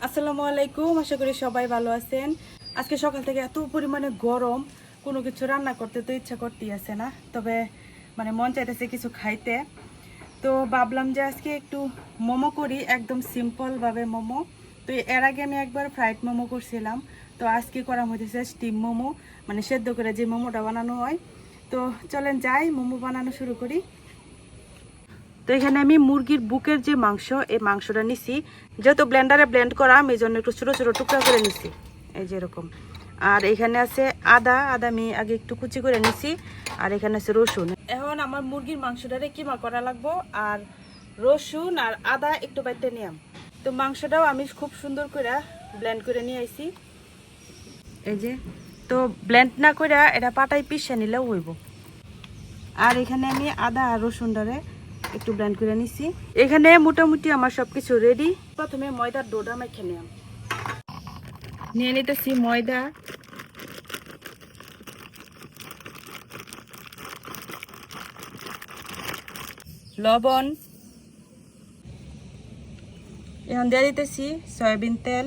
আসসালামু আলাইকুম, আশা করি সবাই ভালো আছেন। আজকে সকাল থেকে এত পরিমাণে গরম, কোনো কিছু রান্না করতে তো ইচ্ছা করতেই আছে না, তবে মন চাইতেছে কিছু খাইতে। তো ভাবলাম যে আজকে একটু মোমো করি, একদম সিম্পলভাবে মোমো। তো এর আগে আমি একবার ফ্রাইড মোমো করছিলাম, তো আজকে করা হয়েছে স্টিম মোমো, সেদ্ধ করে যে মোমোটা বানানো হয়। তো চলেন যাই, মোমো বানানো শুরু করি। তো এখানে আমি মুরগির বুকের যে মাংস, এই মাংসটা নিছি। যেহেতু ব্লেন্ডারে ব্লেন্ড করা, আমি এই জন্য একটু ছোটো ছোটো টুকরা করে নিছি, এই যে এরকম। আর এখানে আছে আদা আমি আগে একটু কুচি করে নিছি। আর এখানে আছে রসুন। এখন আমার মুরগির মাংসটারে কিমা করা লাগবো, আর রসুন আর আদা একটু বাইতে নিয়াম। তো মাংসটাও আমি খুব সুন্দর করে ব্লেন্ড করে নিয়ে আইছি, এই যে। তো ব্লেন্ড না করে এটা পাটায় পিষে নিলেও হইব। আর এখানে আমি আদা আর রসুনটারে একটু ব্লেন্ড করে নিছি। এখানে মোটামুটি আমার সবকিছু রেডি। প্রথমে ময়দার ডোটা মেখে নিয়ে নিতেছি ময়দা, লবণ, এখন দিয়ে দিতেছি সয়াবিন তেল।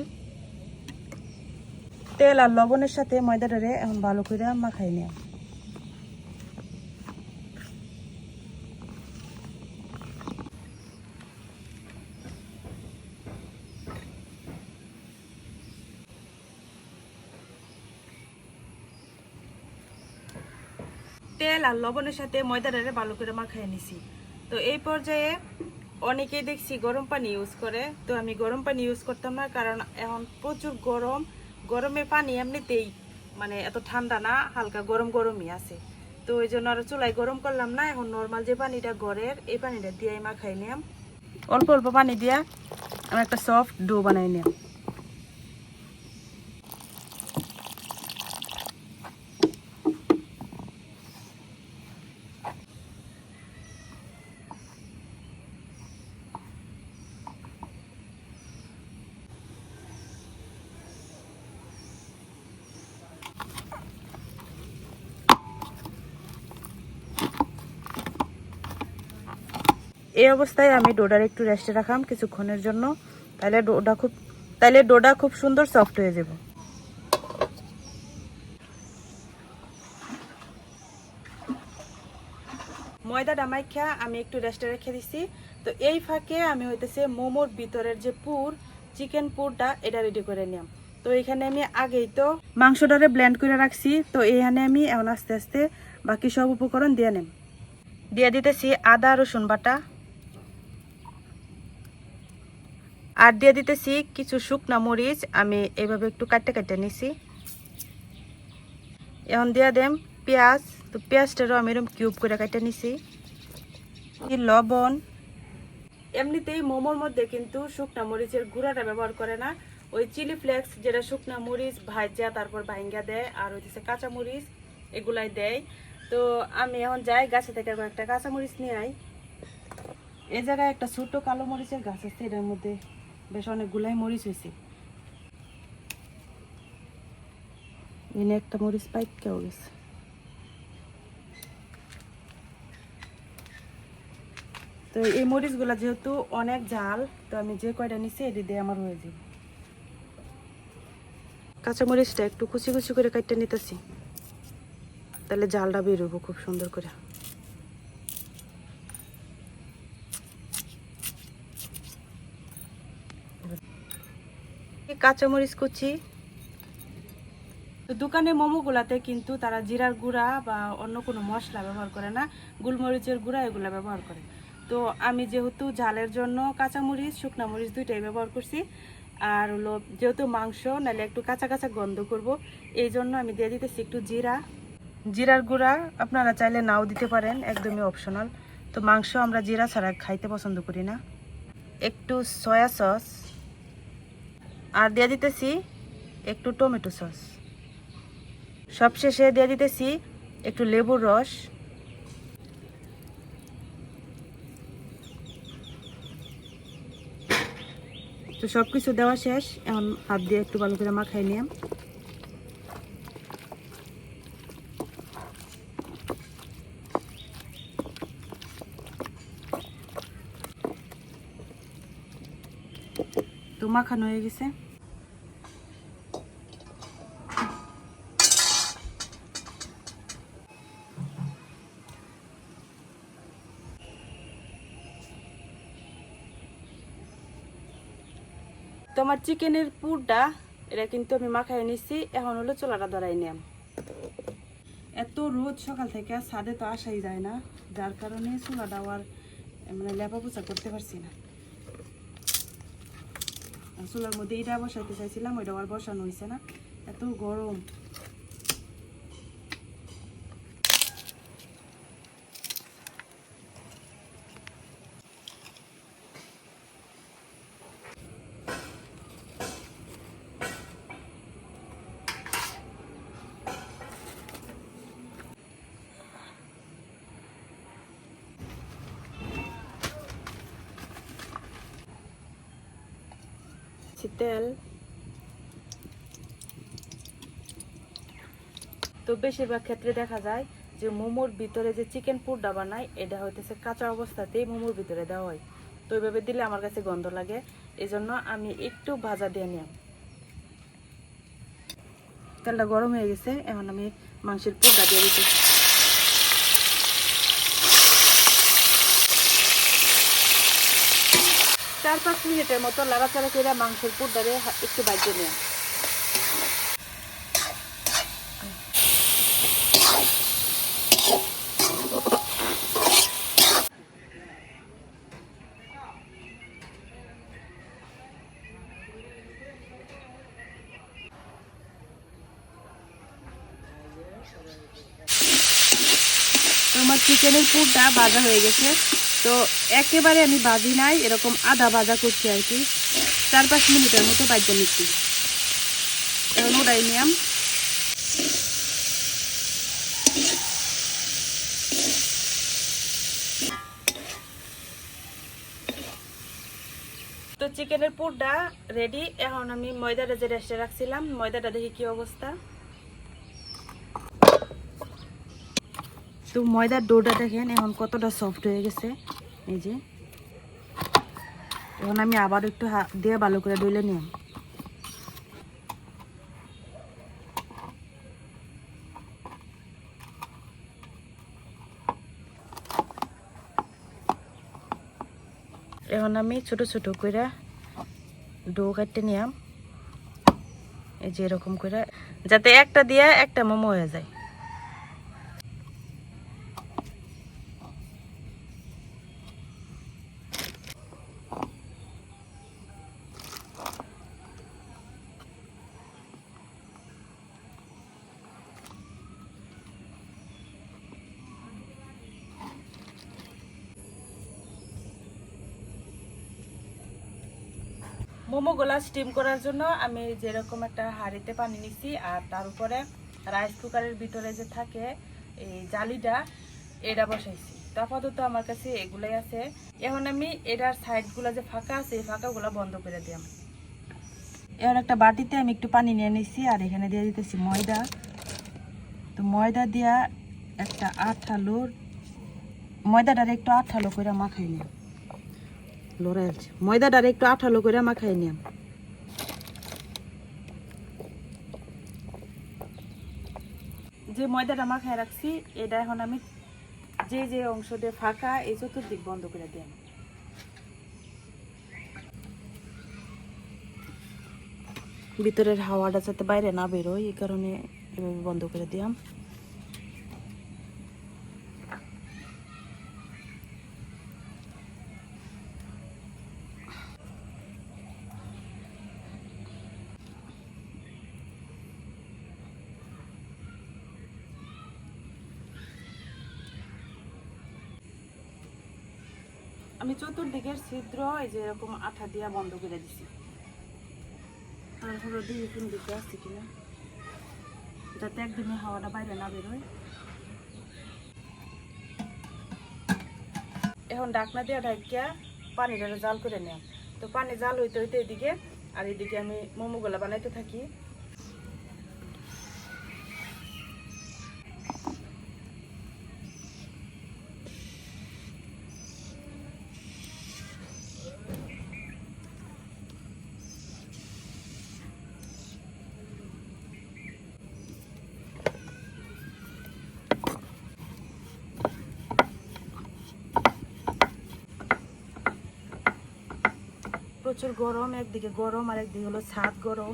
তেল আর লবণের সাথে ময়দাটারে এখন ভালো করে মাখাই নিয়ে। তেল আর লবণের সাথে ময়দাটারে ভালো করে মাখাই নিছি। তো এই পর্যায়ে অনেকেই দেখছি গরম পানি ইউজ করে, তো আমি গরম পানি ইউজ করতাম না, কারণ এখন প্রচুর গরম। গরমে পানি এমনিতেই এত ঠান্ডা না, হালকা গরম গরমই আছে। তো ওই জন্য আর চুলাই গরম করলাম না। এখন নর্মাল যে পানিটা গড়ের, এই পানিটা দিয়ে মাখাই নিলাম। অল্প অল্প পানি দিয়া আমি একটা সফট ডো বানাই নিলাম। এই অবস্থায় আমি ডোডার একটু রেস্টে রাখলাম কিছুক্ষণের জন্য, তাহলে ডোডা খুব সুন্দর সফট হয়ে যাব। ময়দাটা মাইখা আমি একটু রেস্টে রেখে দিছি। তো এই ফাঁকে আমি হইতেছে মোমোর ভিতরের যে পুর, চিকেন পুরটা, এটা রেডি করে নিলাম। তো এখানে আমি আগেই তো মাংসটারে ব্লেন্ড করে রাখছি। তো এখানে আমি এখন আস্তে আস্তে বাকি সব উপকরণ দিয়ে দিতেছি আদা রসুন বাটা, আর দিয়ে দিতেছি কিছু শুকনা মরিচ, আমি এইভাবে একটু কাটতে কাটতে নিছি। এখন দিয়ে দেম পেঁয়াজ। তো পেঁয়াজটারও আমি এরকম কিউব করে কাটতে নিছি। লবণ, এমনিতেই মোমোর মধ্যে কিন্তু শুকনা মরিচের গুঁড়াটা ব্যবহার করে না, ওই চিলি ফ্লেক্স যেটা শুকনা মরিচ ভাজা তারপর ভাঙ্গা দেয়, আর হচ্ছে কাঁচা মরিচ এগুলাই দেয়। তো আমি এখন যাই গাছে থেকে একটা কাঁচা মরিচ নিয়ে আই। এই জায়গায় একটা ছোট কালো মরিচের গাছ আছে, এটার মধ্যে বেশ অনেকগুলাই মরিচ হয়েছে। এনে একটা মরিচ পাইকেও গেছে। তো এই মরিচগুলা যেহেতু অনেক ঝাল, তো আমি যে কয়টা নিছি এটি দিয়ে আমার হয়ে যাবে। কাঁচা মরিচটা একটু কুচি কুচি করে কাটতে নিতেছি, তাহলে ঝালটা বেরোবো খুব সুন্দর করে। কাঁচা মরিচ কুচি। তো দোকানে মোমোগুলাতে কিন্তু তারা জিরার গুঁড়া বা অন্য কোনো মশলা ব্যবহার করে না, গোলমরিচের গুঁড়া এগুলা ব্যবহার করে। তো আমি যেহেতু ঝালের জন্য কাঁচামরিচ শুকনা মরিচ দুইটাই ব্যবহার করছি। আর হলো যেহেতু মাংস, নাহলে একটু কাঁচা কাঁচা গন্ধ করব, এই জন্য আমি দিয়ে দিতেছি একটু জিরার গুঁড়া। আপনারা চাইলে নাও দিতে পারেন, একদমই অপশনাল। তো মাংস আমরা জিরা ছাড়া খাইতে পছন্দ করি না। একটু সয়া সস, আর দিয়ে দিতেছি একটু টমেটো সস। সবশেষে দিয়ে দিতেছি একটু লেবুর রস। তো সব কিছু দেওয়া শেষ, এখন হাত দিয়ে একটু ভালো করে মাখাই নিলাম। তো মাখানো হয়ে গেছে। তোমার চিকেনের পুরটা এটা কিন্তু আমি মাখাই নিচ্ছি। এখন হলো চুলাটা ধরাই নিলাম। এত রোদ সকাল থেকে ছাদে তো আসাই যায় না, যার কারণে চুলাটা আর মানে লেপা পোছা করতে পারছি না। চুলার মধ্যে এটা বসাইতে চাইছিলাম, ওইটা আর বসানো হয়েছে না, এত গরম। তেল তো বেশিরভাগ ক্ষেত্রে দেখা যায় যে মোমোর ভিতরে যে চিকেন পুরটা বানায় এটা হইতেছে কাঁচা অবস্থাতেই মোমোর ভিতরে দেওয়া হয়। তো ওইভাবে দিলে আমার কাছে গন্ধ লাগে, এই জন্য আমি একটু ভাজা দিয়ে নিলাম। তেলটা গরম হয়ে গেছে, এখন আমি মাংসের পুরটা দিয়ে দিতেছি। 4-5 মিনিটের মতো লাড়াচাড়া করে মাংসের পুরটারে একটু বাজিয়ে নিলাম। তোমার চিকেনের পুরটা ভাজা হয়ে গেছে। তো একেবারে আমি ভাজি নাই, এরকম আধা ভাজা করছি আর কি। 4-5 মিনিটের মতো বাজিয়ে নিচ্ছি। এখন ওটাই নিলাম। তো চিকেনের পুরটা রেডি। এখন আমি ময়দাটা যে রেস্টে রাখছিলাম, ময়দাটা দেখি কি অবস্থা। তো ময়দার ডোটা দেখেন এখন কতটা সফট হয়ে গেছে, এই যে। এখন আমি আবার একটু হাত দিয়ে ভালো করে ডলে নিলাম। এখন আমি ছোট ছোট করে ডো কাটতে নিলাম, এই যে এরকম করে, যাতে একটা দিয়ে একটা মোমো হয়ে যায়। মোমোগুলা স্টিম করার জন্য আমি যেরকম একটা হাঁড়িতে পানি নিচ্ছি, আর তার উপরে রাইস কুকারের ভিতরে যে থাকে এই জালিটা, এটা বসাইছি। তো আপাতত আমার কাছে এগুলাই আছে। এখন আমি এটার সাইডগুলো যে ফাঁকা আছে, এই ফাঁকাগুলো বন্ধ করে দিলাম। এবার একটা বাটিতে আমি একটু পানি নিয়ে নিচ্ছি, আর এখানে দিয়ে দিতেছি ময়দা। তো ময়দা দিয়া একটা আঠালো, ময়দাটার একটু আঠালো করে মাখাই নিলাম। ময়দাটার একটু আঠালো করে মাখাই নিলাম। যে ময়দাটা মাখায় রাখছি, এটা এখন আমি যে যে অংশ দিয়ে ফাঁকা, এই চতুর্দিক বন্ধ করে দিলাম। ভিতরের হাওয়াটা যাতে বাইরে না বেরোয়, এই কারণে এভাবে বন্ধ করে দিলাম। আমি চতুর্দিকের ছিদ্র এই যে এরকম আঠা দিয়া বন্ধ করে দিছি। তারপরে দিয়ে কোন দিকে আসছে কিনা, যাতে একদমই হাওয়াটা বাইরে না বেরোয়। এখন ঢাকনা দিয়ে ঢাকিয়া পানিটা জাল করে নেব। তো পানি জাল হইতে হইতে এদিকে, আর এদিকে আমি মোমোগুলা বানাইতে থাকি। প্রচুর গরম, একদিকে গরম আর একদিকে হলো ছাদ গরম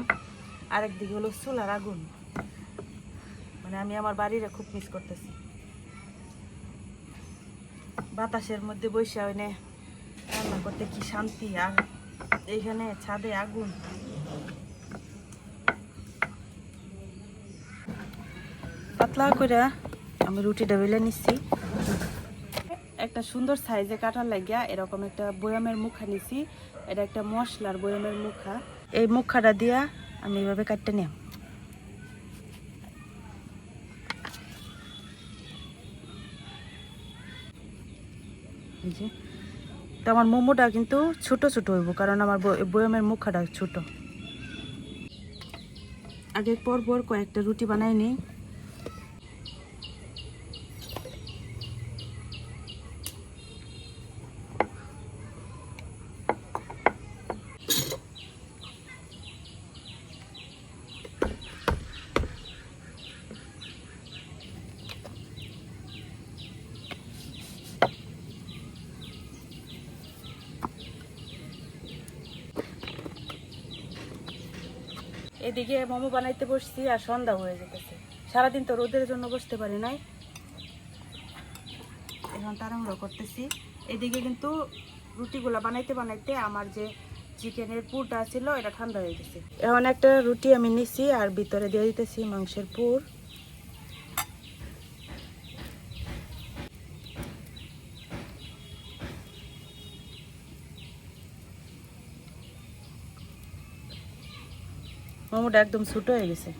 আর একদিকে হলো চুলার আগুন। মানে আমি আমার বাড়িরে খুব মিস করতেছি। বাতাসের মধ্যে বসে ওইনে রান্না করতে কি শান্তি, আর এইখানে ছাদে আগুন। পাতলা করে আমি রুটিটা বেলে নিচ্ছি। একটা সুন্দর সাইজে কাটার লাগিয়া এরকম একটা বয়ামের মুখা নিছি। এটা একটা মশলার বয়ামের মুখা। এই মুখাটা দিয়া আমি এইভাবে কাটতে নিলাম। এই যে তো আমার মোমোটা কিন্তু ছোট ছোট হইব, কারণ আমার বয়ামের মুখাটা ছোট। আগে পর পর কয়েকটা রুটি বানাই নিই। এদিকে মোমো বানাইতে বসছি আর সন্ধ্যা হয়ে যেতেছে। সারাদিন তো রোদের জন্য বসতে পারি নাই, এখন তাড়াহুড়ো করতেছি। এদিকে কিন্তু রুটিগুলা বানাইতে বানাইতে আমার যে চিকেনের পুরটা ছিল এটা ঠান্ডা হয়ে গেছে। এখন একটা রুটি আমি নিছি আর ভিতরে দিয়ে দিতেছি মাংসের পুর। মোমোটা একদম ছোট হয়ে গেছে।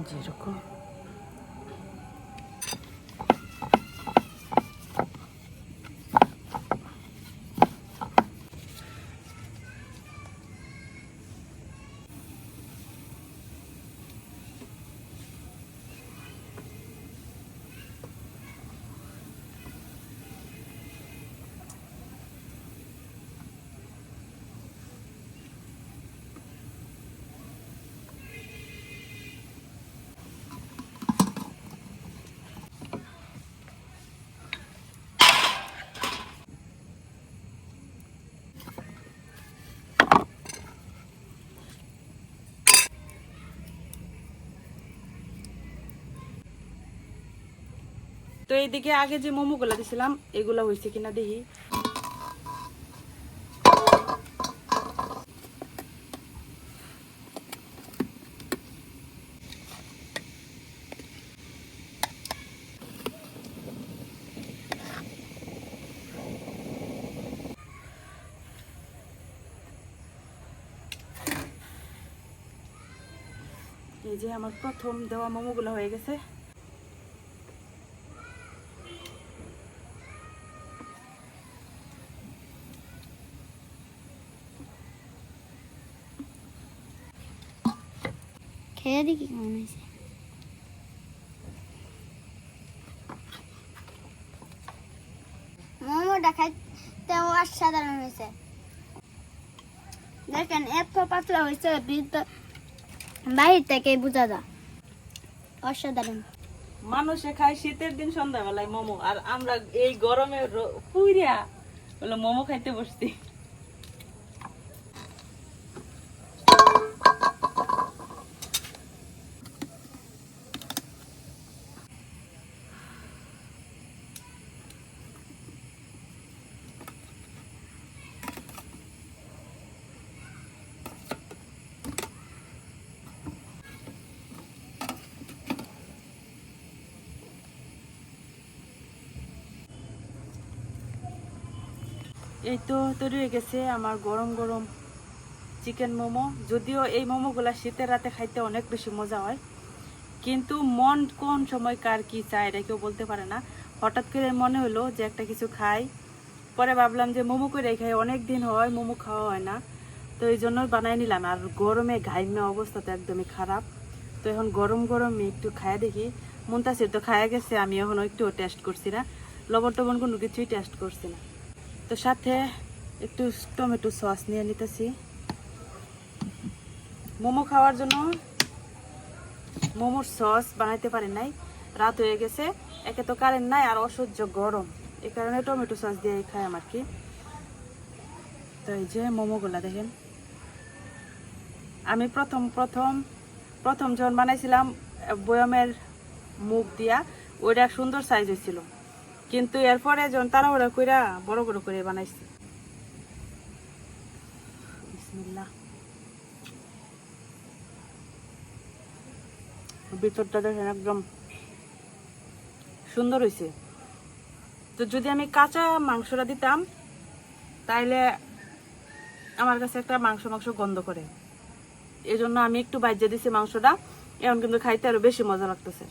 যেরকম তো এইদিকে আগে যে মোমোগুলা দিছিলাম এগুলা হয়েছে কিনা দেখি। এই যে আমার প্রথম দেওয়া মোমোগুলো হয়ে গেছে। খেয়ে দেখি কেমন হয়েছে। মোমোটা খাইতে অসাধারণ হয়েছে। দেখেন এত পাতলা হয়েছে, বাহির থেকে বোঝা যায় অসাধারণ। মানুষে খায় শীতের দিন সন্ধ্যাবেলায় মোমো, আর আমরা এই গরমে পুইরা বলে মোমো খাইতে বসছি। এই তো তৈরি হয়ে গেছে আমার গরম গরম চিকেন মোমো। যদিও এই মোমোগুলা শীতের রাতে খাইতে অনেক বেশি মজা হয়, কিন্তু মন কোন সময় কার কি চায় এটা কেউ বলতে পারে না। হঠাৎ করে মনে হলো যে একটা কিছু খাই, পরে ভাবলাম যে মোমো করে খাই, অনেক দিন হয় মোমো খাওয়া হয় না, তো এই জন্যই বানাই নিলাম। আর গরমে ঘাইমে অবস্থা তো একদমই খারাপ, তো এখন গরম গরম একটু খাই দেখি। মুনতাসির তো খায়া গেছে, আমি এখনো একটুও টেস্ট করছি না, লবণ টবণ কোনো কিছুই টেস্ট করছি না। তো সাথে একটু টমেটো সস নিয়ে নিতেছি মোমো খাওয়ার জন্য। মোমোর সস বানাইতে পারি নাই, রাত হয়ে গেছে, একে তো কারেন্ট নাই আর অসহ্য গরম, এই কারণে টমেটো সস দিয়ে খাই আমার কি। তো এই যে মোমোগুলা দেখেন, আমি প্রথম যখন বানাইছিলাম বয়ামের মুখ দিয়া, ওইটা সুন্দর সাইজ হয়েছিল, কিন্তু এরপরে যখন তাড়াহুড়া কইরা বড় বড় করে বানাইছি। বিসমিল্লাহ। ভিতরটা দেখেন একদম সুন্দর হয়েছে। তো যদি আমি কাঁচা মাংসটা দিতাম তাইলে আমার কাছে একটা মাংস গন্ধ করে, এই জন্য আমি একটু বাইজে দিছি মাংসটা, এখন কিন্তু খাইতে আরো বেশি মজা লাগতেছে।